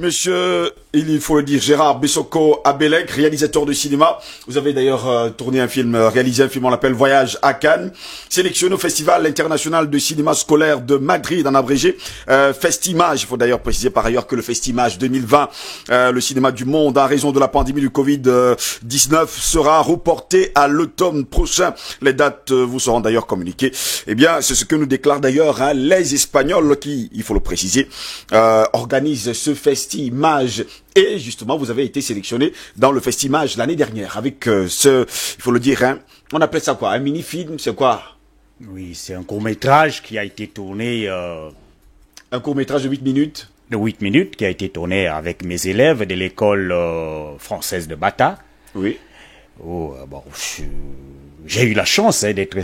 Monsieur, il faut le dire, Gérard Bessoko Abelek, réalisateur de cinéma. Vous avez d'ailleurs tourné un film, réalisé un film, on l'appelle Voyage à Cannes. Sélectionné au Festival international de cinéma scolaire de Madrid, en abrégé. Festimage, il faut d'ailleurs préciser par ailleurs que le Festimage 2020, le cinéma du monde, en raison de la pandémie du Covid-19, sera reporté à l'automne prochain. Les dates vous seront d'ailleurs communiquées. Eh bien, c'est ce que nous déclarent d'ailleurs les Espagnols qui, il faut le préciser, organisent ce Festimage. Et justement, vous avez été sélectionné dans le Festimage l'année dernière avec il faut le dire, on appelle ça quoi? Un mini-film, c'est quoi? Oui, c'est un court-métrage qui a été tourné... Un court-métrage de 8 minutes? De 8 minutes, qui a été tourné avec mes élèves de l'école française de Bata. Oui. J'ai eu la chance d'être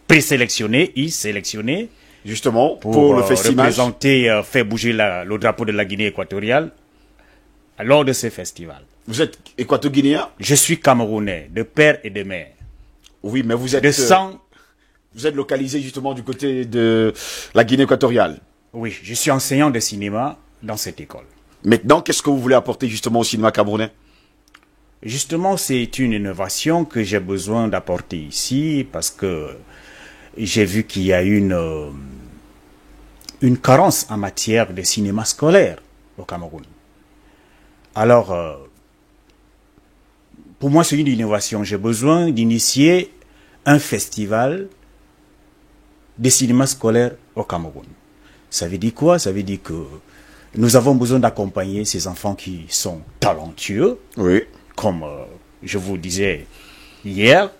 présélectionné, sélectionné. Justement, pour le Festimage. Représenter, faire bouger le drapeau de la Guinée équatoriale lors de ce festival. Vous êtes équato-guinéen? Je suis camerounais, de père et de mère. Oui, mais vous êtes... De sang. Vous êtes localisé justement du côté de la Guinée équatoriale. Oui, je suis enseignant de cinéma dans cette école. Maintenant, qu'est-ce que vous voulez apporter justement au cinéma camerounais? Justement, c'est une innovation que j'ai besoin d'apporter ici parce que j'ai vu qu'il y a une carence en matière de cinéma scolaire au Cameroun. Alors, pour moi, c'est une innovation. J'ai besoin d'initier un festival de cinéma scolaire au Cameroun. Ça veut dire quoi? Ça veut dire que nous avons besoin d'accompagner ces enfants qui sont talentueux. Oui. Comme je vous disais hier,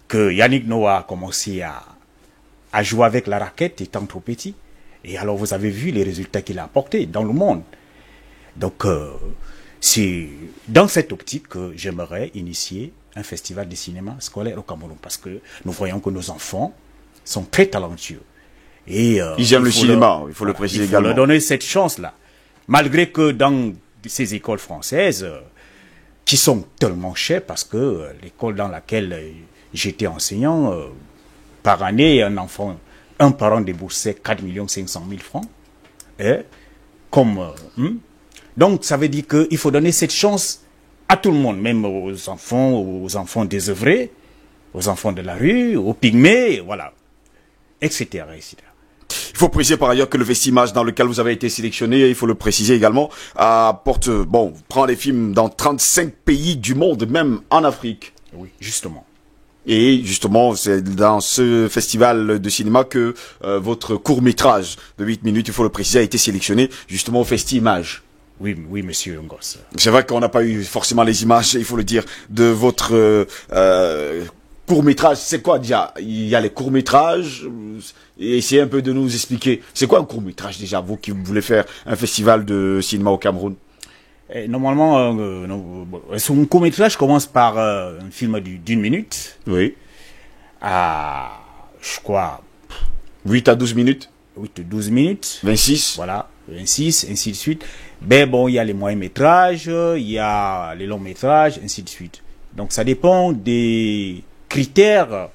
que Yannick Noah a commencé à jouer avec la raquette étant trop petit. Et alors vous avez vu les résultats qu'il a apportés dans le monde. Donc c'est dans cette optique que j'aimerais initier un festival de cinéma scolaire au Cameroun. Parce que nous voyons que nos enfants sont très talentueux. Et, ils aiment le cinéma, il faut le préciser également. Il faut leur donner cette chance-là. Malgré que dans ces écoles françaises, qui sont tellement chères, parce que l'école dans laquelle j'étais enseignant, par année, un parent déboursait 4 500 000 francs. Donc, ça veut dire qu'il faut donner cette chance à tout le monde, même aux enfants désœuvrés, aux enfants de la rue, aux pygmées, voilà, etc., etc. Il faut préciser par ailleurs que le Festimage dans lequel vous avez été sélectionné, il faut le préciser également, prend les films dans 35 pays du monde, même en Afrique. Oui, justement. Et justement, c'est dans ce festival de cinéma que votre court-métrage de 8 minutes, il faut le préciser, a été sélectionné justement au Festimage. Oui, oui, monsieur Ngos. C'est vrai qu'on n'a pas eu forcément les images, il faut le dire, de votre court-métrage. C'est quoi déjà? Il y a les courts-métrages, et essayez un peu de nous expliquer. C'est quoi un court-métrage déjà, vous qui voulez faire un festival de cinéma au Cameroun? Normalement, son court-métrage commence par un film d'une minute. Oui. Je crois... 8 à 12 minutes. 8 à 12 minutes. 26. Voilà, 26, ainsi de suite. Mais bon, il y a les moyens-métrages, il y a les longs-métrages, ainsi de suite. Donc ça dépend des critères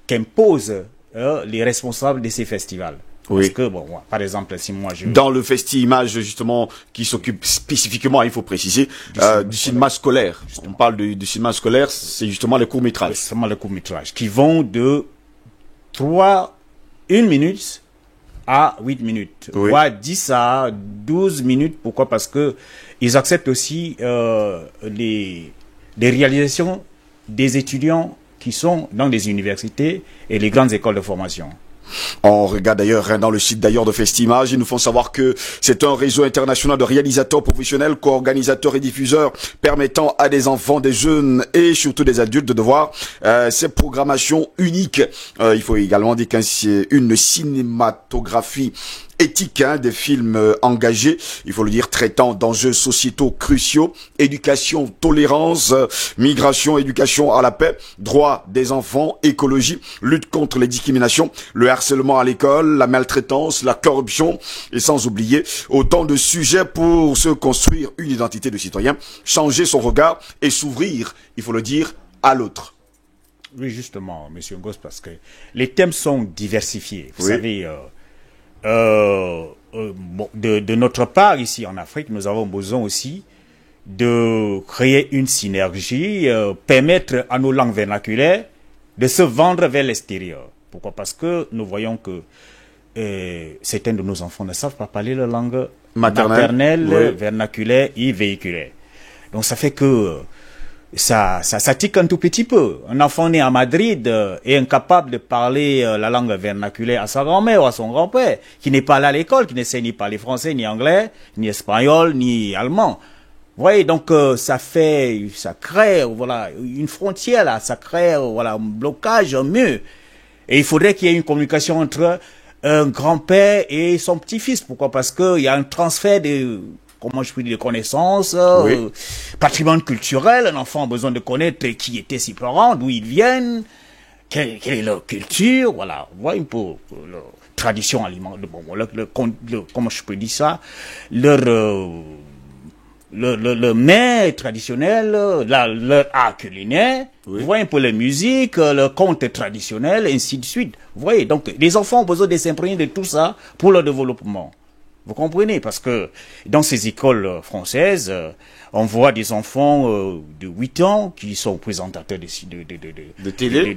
qu'imposent les responsables de ces festivals. Oui. Parce que, bon, par exemple, si moi je... Dans le Festimage, justement, qui s'occupe spécifiquement, il faut préciser, du cinéma scolaire. On parle du cinéma scolaire, c'est justement les courts-métrages. C'est seulement les courts-métrages, qui vont de 1 minute à 8 minutes. Oui. Voire 10 à 12 minutes. Pourquoi? Parce que ils acceptent aussi les réalisations des étudiants qui sont dans les universités et les grandes écoles de formation. On regarde d'ailleurs dans le site d'ailleurs de Festimage, ils nous font savoir que c'est un réseau international de réalisateurs professionnels, co-organisateurs et diffuseurs permettant à des enfants, des jeunes et surtout des adultes de voir ces programmations uniques. Il faut également dire que c'est une cinématographie éthique des films engagés, il faut le dire, traitant d'enjeux sociétaux cruciaux, éducation, tolérance, migration, éducation à la paix, droits des enfants, écologie, lutte contre les discriminations, le harcèlement à l'école, la maltraitance, la corruption, et sans oublier autant de sujets pour se construire une identité de citoyen, changer son regard et s'ouvrir, il faut le dire, à l'autre. Oui, justement, monsieur Ngos, parce que les thèmes sont diversifiés. Vous savez, de notre part, ici en Afrique, nous avons besoin aussi de créer une synergie, permettre à nos langues vernaculaires de se vendre vers l'extérieur. Pourquoi? Parce que nous voyons que certains de nos enfants ne savent pas parler la langue maternelle, oui, vernaculaire et véhiculaire. Donc ça fait que ça tique un tout petit peu. Un enfant né à Madrid est incapable de parler la langue vernaculaire à sa grand-mère ou à son grand-père, qui n'est pas là à l'école, qui ne sait ni parler français, ni anglais, ni espagnol, ni allemand. Vous voyez, donc ça crée voilà une frontière là, ça crée voilà un blocage, un mur. Et il faudrait qu'il y ait une communication entre un grand-père et son petit-fils. Pourquoi? Parce que il y a un transfert de, comment je peux dire, de connaissances, oui, patrimoine culturel. Un enfant a besoin de connaître qui étaient ses parents, d'où ils viennent, quelle est leur culture, voilà. Vous voyez un peu leur tradition alimentaire, comment je peux dire ça, le mets traditionnel, leur art culinaire, oui, vous voyez un peu la musique, le conte traditionnel, ainsi de suite. Vous voyez, donc les enfants ont besoin de s'imprégner de tout ça pour leur développement. Vous comprenez? Parce que dans ces écoles françaises, on voit des enfants de 8 ans qui sont présentateurs de télé, oui,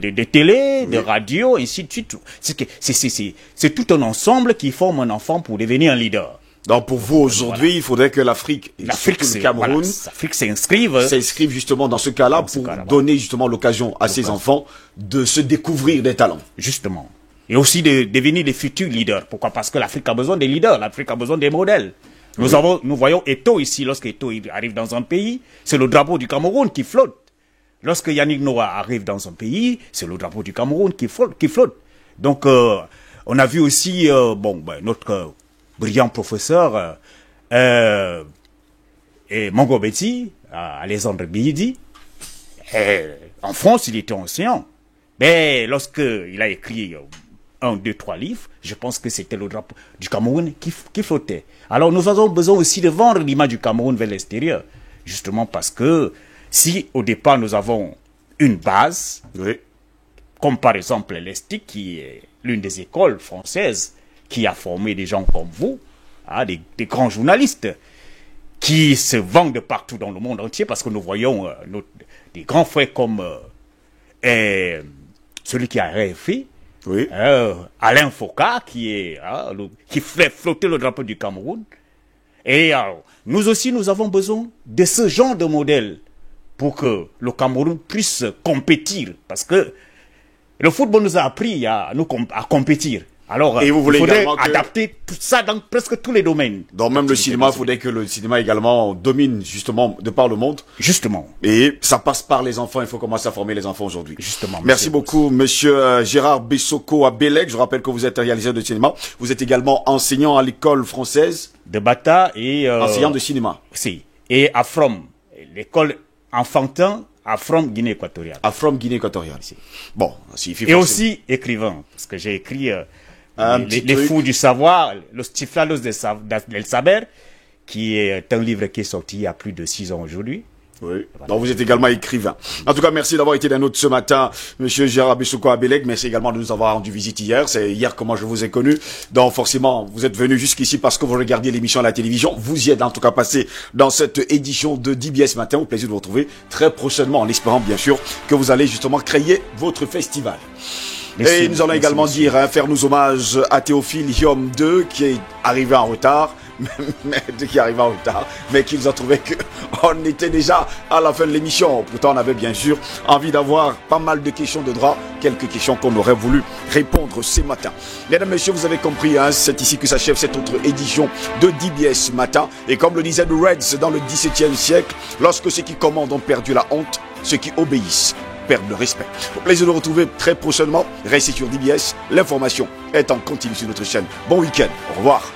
de radio, ainsi de suite. C'est tout un ensemble qui forme un enfant pour devenir un leader. Donc pour vous aujourd'hui, voilà, il faudrait que l'Afrique, le Cameroun, voilà, l'Afrique s'inscrive justement dans ce cas-là pour donner justement l'occasion à ces enfants de se découvrir des talents. Justement. Et aussi de devenir des futurs leaders. Pourquoi? Parce que l'Afrique a besoin des leaders, l'Afrique a besoin des modèles. Oui. Nous voyons Eto'o ici, lorsque Eto'o arrive dans un pays, c'est le drapeau du Cameroun qui flotte. Lorsque Yannick Noah arrive dans un pays, c'est le drapeau du Cameroun qui flotte. Donc on a vu aussi notre brillant professeur Mongo Betty, Alexandre Biyidi. En France, il était enseignant. Mais lorsqu'il a écrit 1, 2, 3 livres, je pense que c'était le drapeau du Cameroun qui flottait. Alors nous avons besoin aussi de vendre l'image du Cameroun vers l'extérieur. Justement parce que si au départ nous avons une base, oui, comme par exemple l'ESTIC, qui est l'une des écoles françaises, qui a formé des gens comme vous, des grands journalistes, qui se vendent de partout dans le monde entier, parce que nous voyons des grands frères comme celui qui a RFI, oui, Alain Foka, qui fait flotter le drapeau du Cameroun. Et nous aussi, nous avons besoin de ce genre de modèle pour que le Cameroun puisse compétir, parce que le football nous a appris à compétir. Alors, il faudrait adapter tout ça dans presque tous les domaines. Dans même le cinéma, il faudrait que le cinéma également domine justement de par le monde. Justement. Et ça passe par les enfants, il faut commencer à former les enfants aujourd'hui. Justement. Merci beaucoup, monsieur Gérard Bessoko à Bélec. Je rappelle que vous êtes réalisateur de cinéma. Vous êtes également enseignant à l'école française de Bata et enseignant de cinéma. Si. Et à From, l'école enfantin à From Guinée équatoriale. À From Guinée équatoriale. Si. Bon, et aussi écrivain, parce que j'ai écrit les fous du savoir, Los Chiflados del Saber, qui est un livre qui est sorti il y a plus de 6 ans aujourd'hui. Oui. Voilà. Donc vous êtes également écrivain. En tout cas, merci d'avoir été d'un autre ce matin, monsieur Gérard Bessoko à Bélec. Merci également de nous avoir rendu visite hier. C'est hier comment je vous ai connu. Donc forcément, vous êtes venu jusqu'ici parce que vous regardiez l'émission à la télévision. Vous y êtes en tout cas passé dans cette édition de DBS Matin. Au plaisir de vous retrouver très prochainement, en espérant bien sûr que vous allez justement créer votre festival. Merci, et nous allons également dire, faire nos hommages à Théophile Hiom 2 qui est arrivé en retard. Mais qui nous a trouvé qu'on était déjà à la fin de l'émission. Pourtant, on avait bien sûr envie d'avoir pas mal de questions de droit, quelques questions qu'on aurait voulu répondre ce matin. Mesdames, messieurs, vous avez compris, c'est ici que s'achève cette autre édition de DBS Matin. Et comme le disait le Reds dans le XVIIe siècle, lorsque ceux qui commandent ont perdu la honte, ceux qui obéissent perdent le respect. Au plaisir de vous retrouver très prochainement. Restez sur DBS. L'information est en continu sur notre chaîne. Bon week-end. Au revoir.